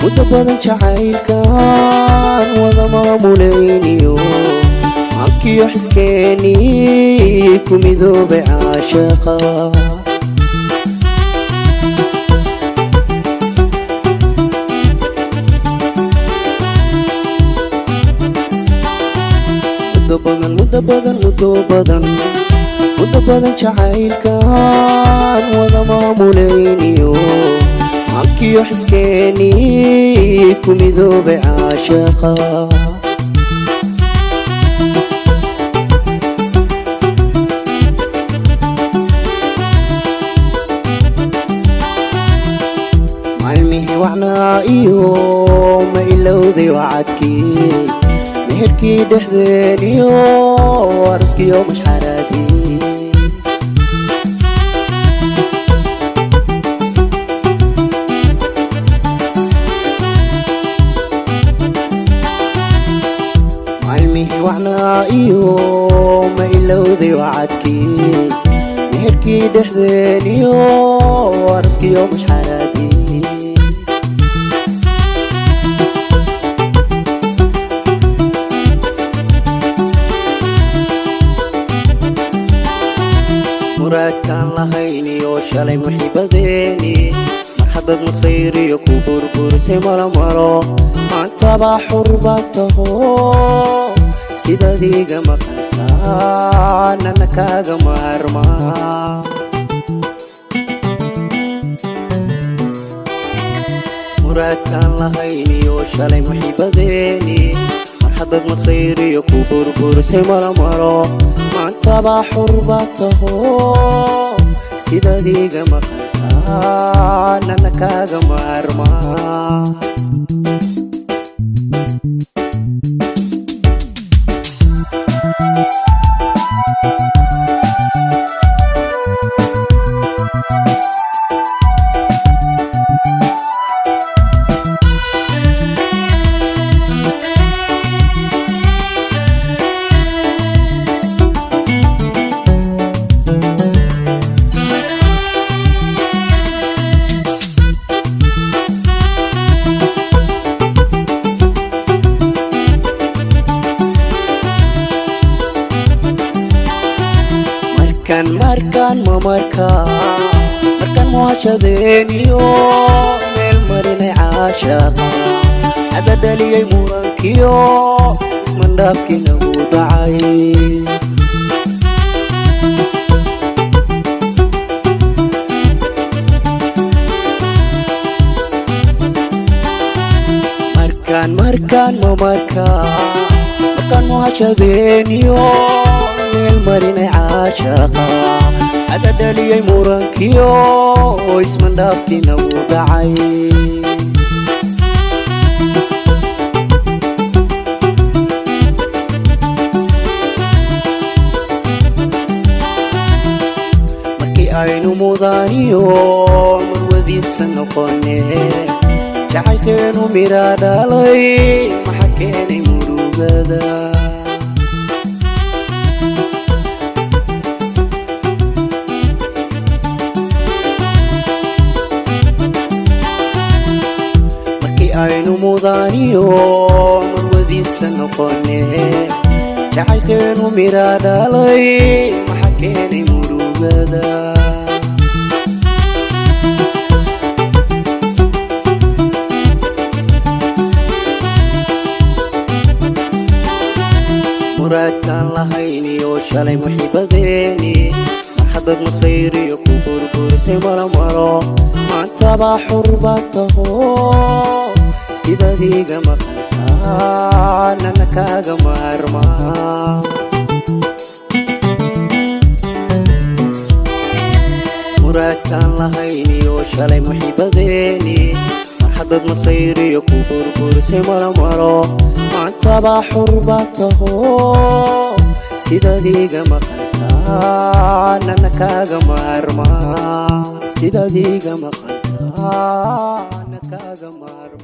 مدة بدن جعيلكان وذا مامولينيو عكي يحسكيني كومي ذوب عاشقا مدة بدن جعيلكان وذا مامولينيو عكي يحسكيني كومي ذوب عاشقا معلمي وعنائيو ما إلوذي وعدكي مهركي دحذينيو وارسكيو مش حراتي وعنائيو ما إلوذي وعدكي مهركي دحذينيو وارسكيو مش حراتي مراد كان لهينيو شالي محبذيني مرحبا مصيري كبر برسي مرمرو عانتبا حربته sida diga maqantaan ana kaaga maarmaa muraadkaan lahayniyo shalay muxiibadeeni marxabad masayriyo ku burburisay maramaro maantaba xurbataho sida diga maqantaan ana kaaga maarmaa مركان مواشدينيو ميل مريني عاشقا عدد لي مورانكيو اسمن دافكي نبودعي مركان مواشدينيو ميل مريني عاشقا عدد لي مورانكيو اسمن دافكي نبودعي markii aynu mudaniyo marwadiisa noqone jacaylkeenu mira dhalay maxa keenay murugada aynu mudaniyo marwadiisa noqone jacaylkeenu mira dhalay maxa keenay murugada muraadkaan lahayniyo shalay muxiibadeeni marxabad masayriyo ku burburisay maramaro maantaba xurbataho sidadiiga maqantaan ana kaaga maarmaa muraadkaan lahayniyo shalay muxiibadeeni marxadad masayriyo ku burburisay malamalo maantaba xurbaad taho sidadiiga maqantaan ana kaaga maarmaa sidadiiga maqantaan ana kaaga maarmaa